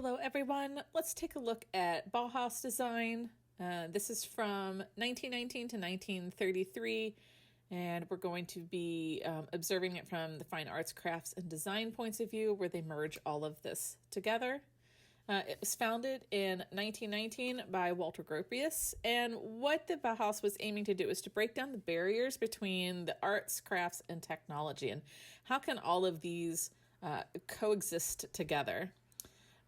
Hello, everyone. Let's take a look at Bauhaus design. This is from 1919 to 1933, and we're going to be observing it from the fine arts, crafts, and design points of view, where they merge all of this together. It was founded in 1919 by Walter Gropius, and what the Bauhaus was aiming to do is to break down the barriers between the arts, crafts, and technology, and how can all of these coexist together.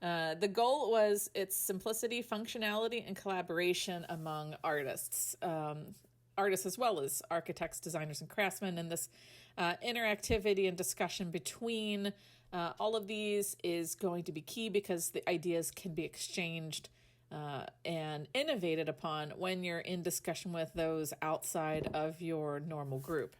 The goal was its simplicity, functionality, and collaboration among artists. Artists as well as architects, designers, and craftsmen. And this interactivity and discussion between all of these is going to be key because the ideas can be exchanged and innovated upon when you're in discussion with those outside of your normal group.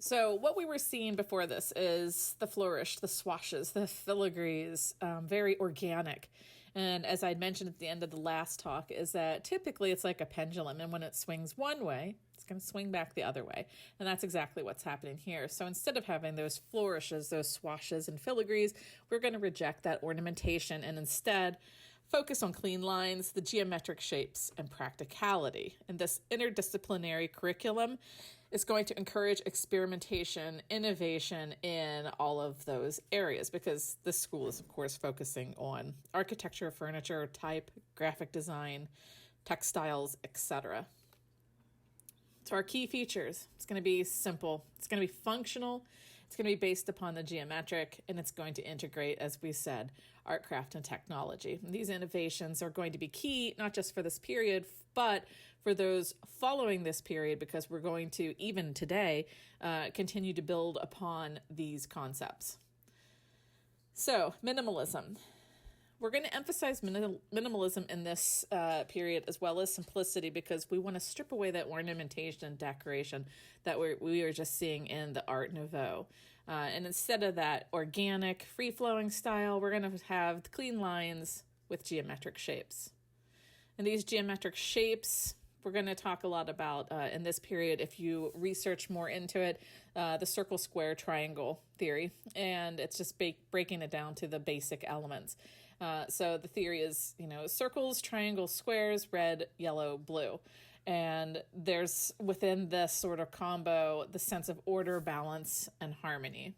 So what we were seeing before this is the flourish, the swashes, the filigrees, very organic. And as I mentioned at the end of the last talk, is that typically it's like a pendulum. And when it swings one way, it's going to swing back the other way. And that's exactly what's happening here. So instead of having those flourishes, those swashes and filigrees, we're going to reject that ornamentation and instead focus on clean lines, the geometric shapes, and practicality. And this interdisciplinary curriculum is going to encourage experimentation, innovation in all of those areas because this school is, of course, focusing on architecture, furniture, type, graphic design, textiles, etc. So our key features, it's going to be simple, it's going to be functional, it's going to be based upon the geometric, and it's going to integrate, as we said, art, craft, and technology. And these innovations are going to be key, not just for this period, but for those following this period, because we're going to, even today, continue to build upon these concepts. So, minimalism. We're going to emphasize minimalism in this period as well as simplicity because we want to strip away that ornamentation and decoration that we are just seeing in the Art Nouveau. And instead of that organic, free-flowing style, we're going to have clean lines with geometric shapes. And these geometric shapes, we're going to talk a lot about in this period if you research more into it, the circle, square, triangle theory. And it's just breaking it down to the basic elements. So the theory is, circles, triangles, squares, red, yellow, blue. And there's within this sort of combo the sense of order, balance, and harmony.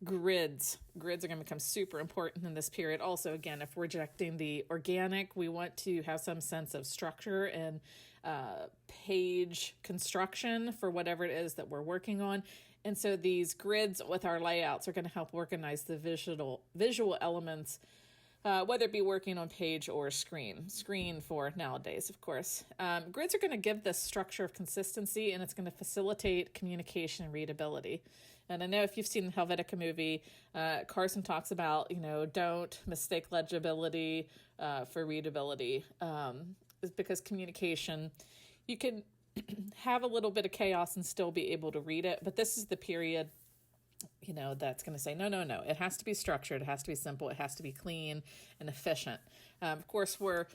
Grids are going to become super important in this period. Also, again, if we're rejecting the organic, we want to have some sense of structure and page construction for whatever it is that we're working on. And so these grids with our layouts are going to help organize the visual elements, whether it be working on page or screen for nowadays, of course. Grids are going to give this structure of consistency, and it's going to facilitate communication and readability. And I know if you've seen the Helvetica movie, Carson talks about, don't mistake legibility for readability, because communication, you can have a little bit of chaos and still be able to read it, but this is the period that's going to say, no, it has to be structured, it has to be simple, it has to be clean and efficient. Of course, we're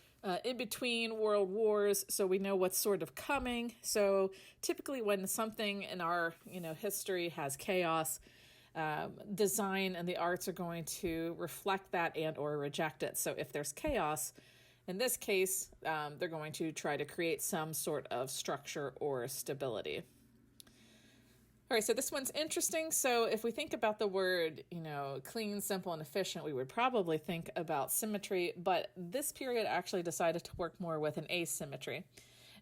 in between world wars, so we know what's sort of coming. So typically when something in our, history has chaos, design and the arts are going to reflect that and or reject it. So if there's chaos, in this case, they're going to try to create some sort of structure or stability. All right, so this one's interesting. So if we think about the word, clean, simple, and efficient, we would probably think about symmetry, but this period actually decided to work more with an asymmetry.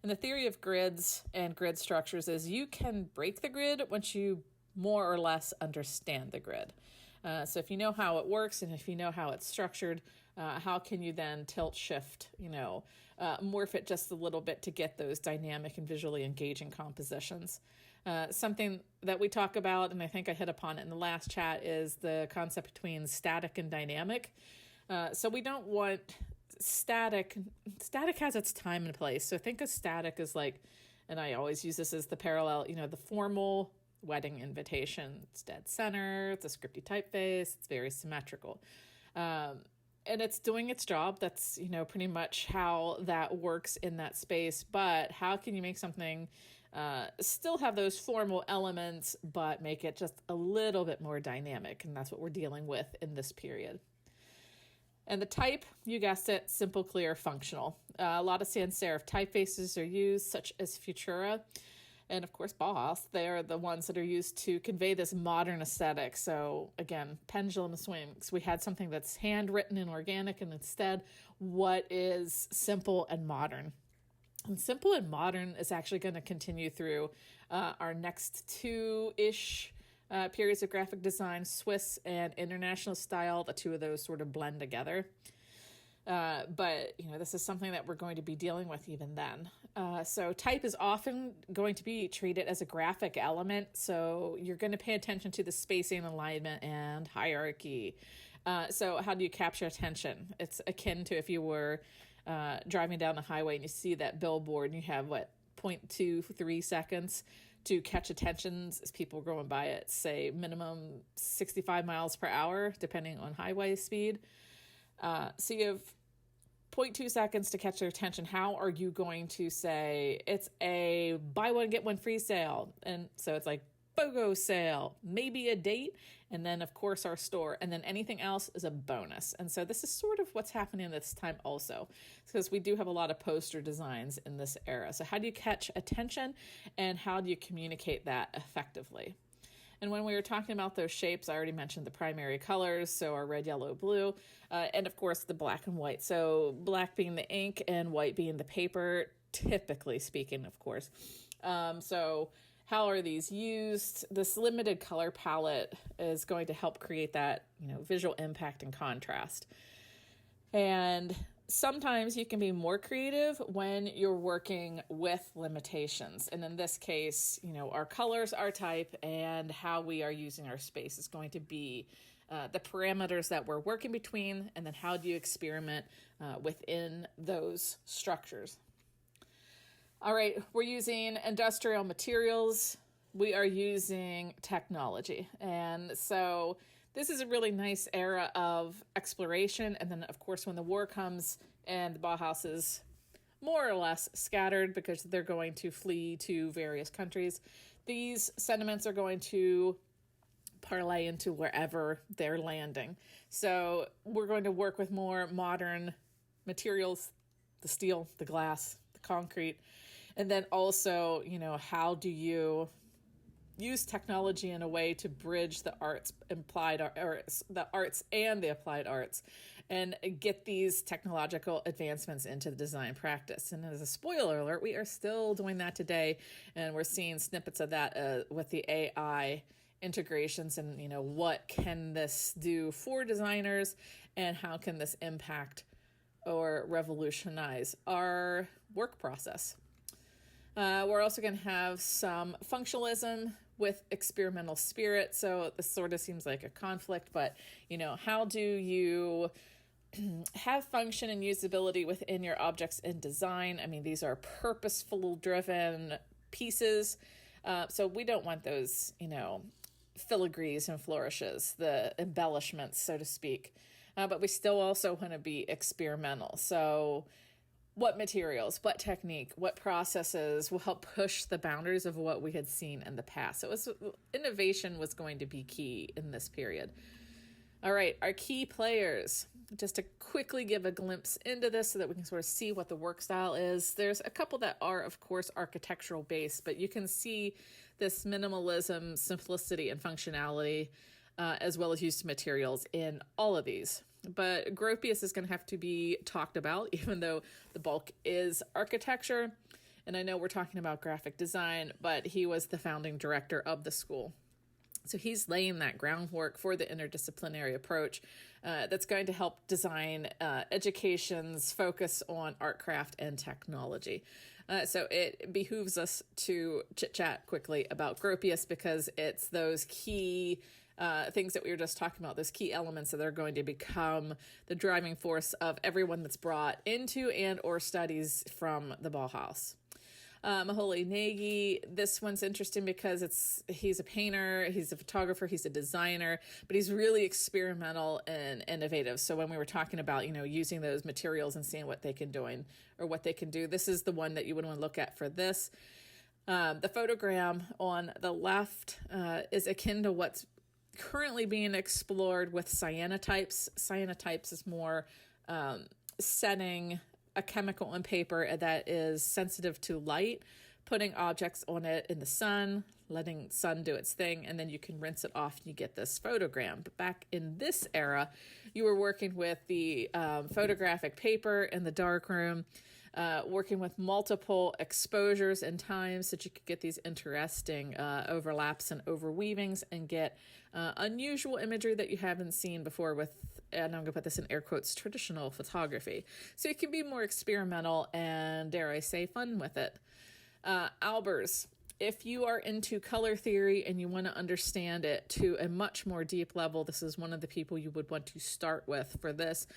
And the theory of grids and grid structures is you can break the grid once you more or less understand the grid. So if you know how it works and if you know how it's structured, how can you then tilt, shift, morph it just a little bit to get those dynamic and visually engaging compositions? Something that we talk about, and I think I hit upon it in the last chat, is the concept between static and dynamic. So we don't want static. Static has its time and place. So think of static as like, and I always use this as the parallel, the formal wedding invitation. It's dead center, it's a scripty typeface, it's very symmetrical. And it's doing its job. That's, pretty much how that works in that space. But how can you make something still have those formal elements, but make it just a little bit more dynamic. And that's what we're dealing with in this period. And the type, you guessed it, simple, clear, functional. A lot of sans serif typefaces are used, such as Futura. And of course, Bauhaus, they are the ones that are used to convey this modern aesthetic. So again, pendulum swings. We had something that's handwritten and organic, and instead, what is simple and modern? And simple and modern is actually going to continue through our next two-ish periods of graphic design, Swiss and international style. The two of those sort of blend together. But, this is something that we're going to be dealing with even then. So type is often going to be treated as a graphic element. So you're going to pay attention to the spacing, alignment, and hierarchy. So how do you capture attention? It's akin to if you were driving down the highway and you see that billboard and you have, 0.23 seconds to catch attention as people are going by at, say, minimum 65 miles per hour, depending on highway speed. So you have 0.2 seconds to catch their attention. How are you going to say it's a buy one, get one free sale? And so it's like BOGO sale, maybe a date, and then, of course, our store. And then anything else is a bonus. And so this is sort of what's happening this time also, because we do have a lot of poster designs in this era. So how do you catch attention, and how do you communicate that effectively? And when we were talking about those shapes, I already mentioned the primary colors, so our red, yellow, blue, and of course the black and white. So black being the ink and white being the paper, typically speaking, of course. So how are these used? This limited color palette is going to help create that, visual impact and contrast. And sometimes you can be more creative when you're working with limitations. And in this case, our colors, our type, and how we are using our space is going to be the parameters that we're working between, and then how do you experiment within those structures. All right, we're using industrial materials. We are using technology. And so this is a really nice era of exploration. And then, of course, when the war comes and the Bauhaus is more or less scattered because they're going to flee to various countries, these sentiments are going to parlay into wherever they're landing. So we're going to work with more modern materials, the steel, the glass, the concrete. And then also, how do you use technology in a way to bridge the arts the arts and the applied arts, and get these technological advancements into the design practice? And as a spoiler alert, we are still doing that today, and we're seeing snippets of that with the AI integrations, and what can this do for designers, and how can this impact or revolutionize our work process. We're also going to have some functionalism with experimental spirit. So this sort of seems like a conflict, but, how do you have function and usability within your objects in design? I mean, these are purposeful driven pieces. So we don't want those, filigrees and flourishes, the embellishments, so to speak. But we still also want to be experimental. So what materials, what technique, what processes will help push the boundaries of what we had seen in the past? So innovation was going to be key in this period. All right, our key players. Just to quickly give a glimpse into this so that we can sort of see what the work style is. There's a couple that are, of course, architectural based, but you can see this minimalism, simplicity, and functionality, as well as use of materials in all of these. But Gropius is going to have to be talked about, even though the bulk is architecture. And I know we're talking about graphic design, but he was the founding director of the school. So he's laying that groundwork for the interdisciplinary approach that's going to help design education's focus on art, craft, and technology. So it behooves us to chit-chat quickly about Gropius, because it's those key things that we were just talking about, those key elements that are going to become the driving force of everyone that's brought into and or studies from the Bauhaus. Maholi Nagy, this one's interesting because he's a painter, he's a photographer, he's a designer, but he's really experimental and innovative. So when we were talking about, using those materials and seeing what they can do, this is the one that you would want to look at for this. The photogram on the left is akin to what's currently being explored with cyanotypes. Cyanotypes is more setting a chemical on paper that is sensitive to light, putting objects on it in the sun, letting sun do its thing, and then you can rinse it off and you get this photogram. But back in this era, you were working with the photographic paper in the darkroom, working with multiple exposures and times so that you could get these interesting overlaps and overweavings and get unusual imagery that you haven't seen before with, and I'm going to put this in air quotes, traditional photography. So you can be more experimental and, dare I say, fun with it. Albers. If you are into color theory and you want to understand it to a much more deep level, this is one of the people you would want to start with for this.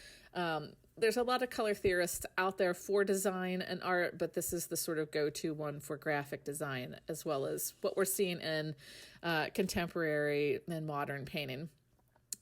There's a lot of color theorists out there for design and art, but this is the sort of go-to one for graphic design, as well as what we're seeing in contemporary and modern painting.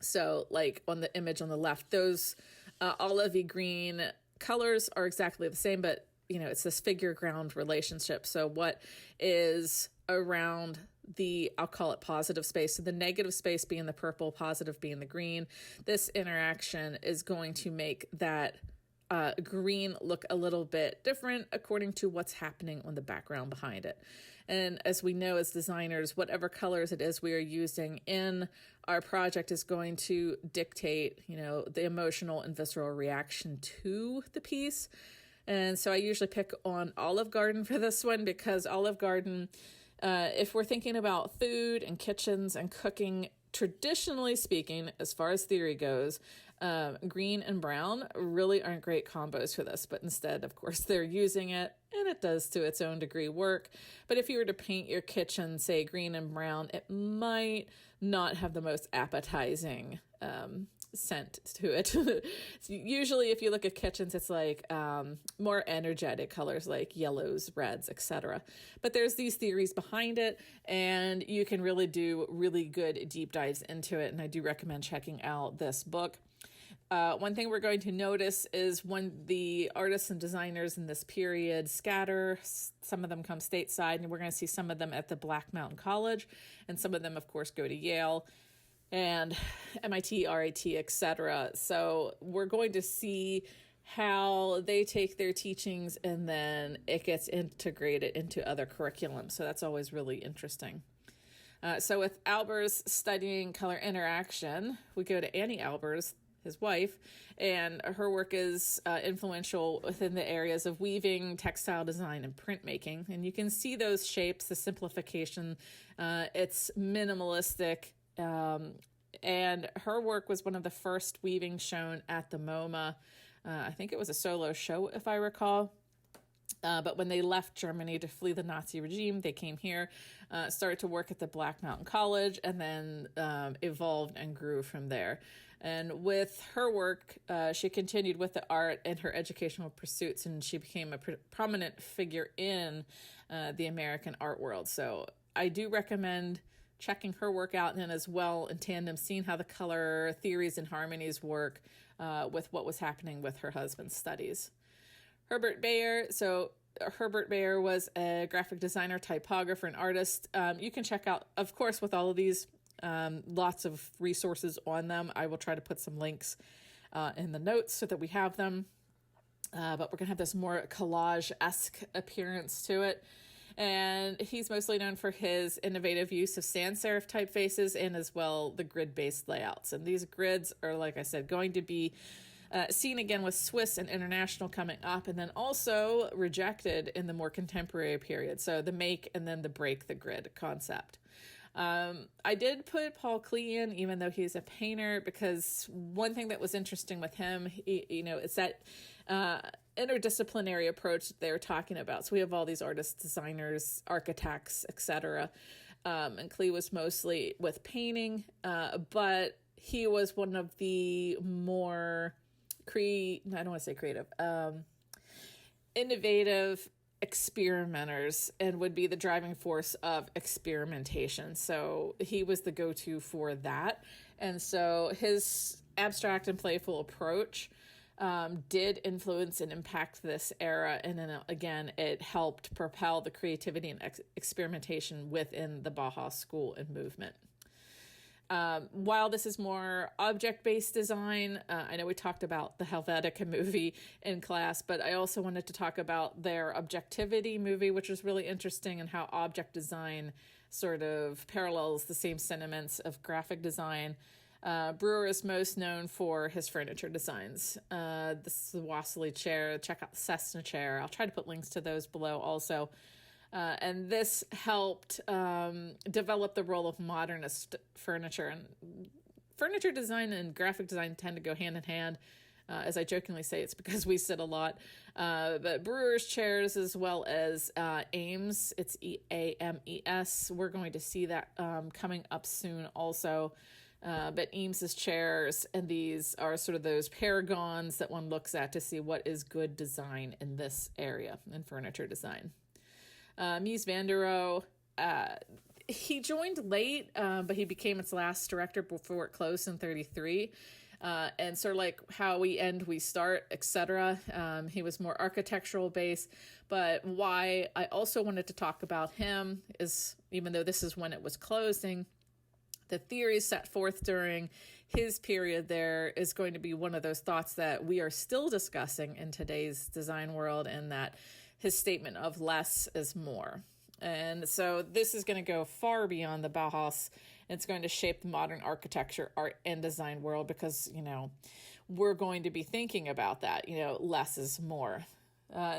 So like on the image on the left, those olivey green colors are exactly the same, but it's this figure ground relationship. So what is around the, I'll call it positive space, so the negative space being the purple, positive being the green, this interaction is going to make that green look a little bit different according to what's happening on the background behind it. And as we know as designers, whatever colors it is we are using in our project is going to dictate, the emotional and visceral reaction to the piece. And so I usually pick on Olive Garden for this one because Olive Garden, if we're thinking about food and kitchens and cooking, traditionally speaking, as far as theory goes, green and brown really aren't great combos for this. But instead, of course, they're using it, and it does to its own degree work. But if you were to paint your kitchen, say, green and brown, it might not have the most appetizing scent to it. Usually if you look at kitchens, it's like more energetic colors like yellows, reds, etc. But there's these theories behind it, and you can really do really good deep dives into it, and I do recommend checking out this book. One thing we're going to notice is when the artists and designers in this period scatter, some of them come stateside, and we're going to see some of them at the Black Mountain College, and some of them, of course, go to Yale and MIT, RIT, etc. So we're going to see how they take their teachings and then it gets integrated into other curriculums. So that's always really interesting. So with Albers studying color interaction, we go to Annie Albers, his wife, and her work is influential within the areas of weaving, textile design, and printmaking. And you can see those shapes, the simplification. It's minimalistic. And her work was one of the first weaving shown at the MoMA. I think it was a solo show, if I recall. But when they left Germany to flee the Nazi regime, they came here, started to work at the Black Mountain College, and then evolved and grew from there. And with her work, she continued with the art and her educational pursuits, and she became a prominent figure in the American art world. So I do recommend checking her work out, and then as well in tandem seeing how the color theories and harmonies work with what was happening with her husband's studies. Herbert Bayer. So Herbert Bayer was a graphic designer, typographer, and artist. You can check out, of course, with all of these, lots of resources on them. I will try to put some links in the notes so that we have them. But we're going to have this more collage-esque appearance to it. And he's mostly known for his innovative use of sans serif typefaces and as well the grid-based layouts. And these grids are, like I said, going to be seen again with Swiss and International coming up, and then also rejected in the more contemporary period. So the make and then the break the grid concept. I did put Paul Klee in, even though he's a painter, because one thing that was interesting with him, it's that interdisciplinary approach that they were talking about. So we have all these artists, designers, architects, etc. And Klee was mostly with painting, but he was one of the more innovative experimenters and would be the driving force of experimentation. So he was the go-to for that. And so his abstract and playful approach did influence and impact this era. And then again, it helped propel the creativity and experimentation within the Bauhaus school and movement. While this is more object-based design, I know we talked about the Helvetica movie in class, but I also wanted to talk about their Objectivity movie, which was really interesting, and how object design sort of parallels the same sentiments of graphic design. Brewer is most known for his furniture designs. This is the Wassily chair. Check out the Cessna chair. I'll try to put links to those below also. And this helped develop the role of modernist furniture. And furniture design and graphic design tend to go hand in hand. As I jokingly say, it's because we sit a lot. But Brewer's chairs, as well as Ames, it's Eames. We're going to see that coming up soon also. But Eames's chairs, and these are sort of those paragons that one looks at to see what is good design in this area in furniture design. Mies van der Rohe, he joined late, but he became its last director before it closed in 1933. And sort of like how we end, we start, etc. He was more architectural based, but why I also wanted to talk about him is, even though this is when it was closing, the theories set forth during his period there is going to be one of those thoughts that we are still discussing in today's design world, and that his statement of less is more. And so this is going to go far beyond the Bauhaus. It's going to shape the modern architecture, art, and design world, because, we're going to be thinking about that, less is more.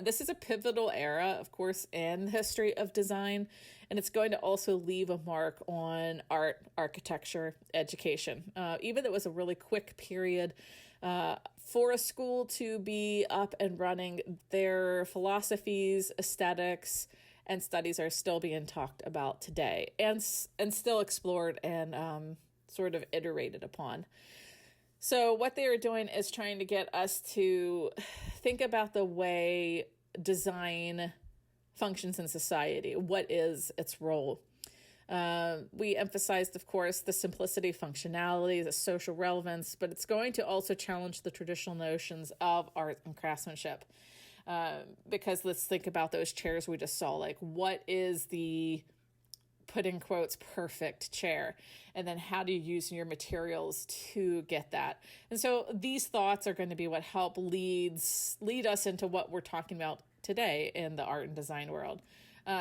This is a pivotal era, of course, in the history of design, and it's going to also leave a mark on art, architecture, education. Even though it was a really quick period for a school to be up and running, their philosophies, aesthetics, and studies are still being talked about today, and still explored and sort of iterated upon. So what they are doing is trying to get us to think about the way design functions in society. What is its role? We emphasized, of course, the simplicity, functionality, the social relevance, but it's going to also challenge the traditional notions of art and craftsmanship. Because let's think about those chairs we just saw. Like, what is the, put in quotes, perfect chair? And then how do you use your materials to get that? And so these thoughts are going to be what help lead us into what we're talking about today in the art and design world.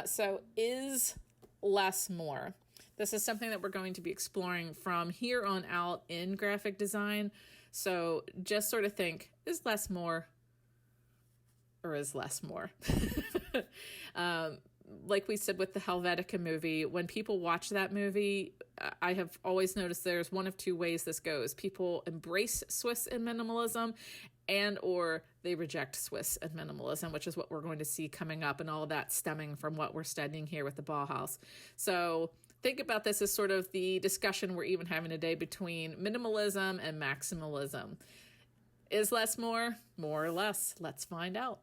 So is less more? This is something that we're going to be exploring from here on out in graphic design. So just sort of think, is less more, or is less more? Like we said with the Helvetica movie, when people watch that movie, I have always noticed there's one of two ways this goes. People embrace Swiss and minimalism, and or they reject Swiss and minimalism, which is what we're going to see coming up, and all of that stemming from what we're studying here with the Bauhaus. So think about this as sort of the discussion we're even having today between minimalism and maximalism. Is less more? More or less? Let's find out.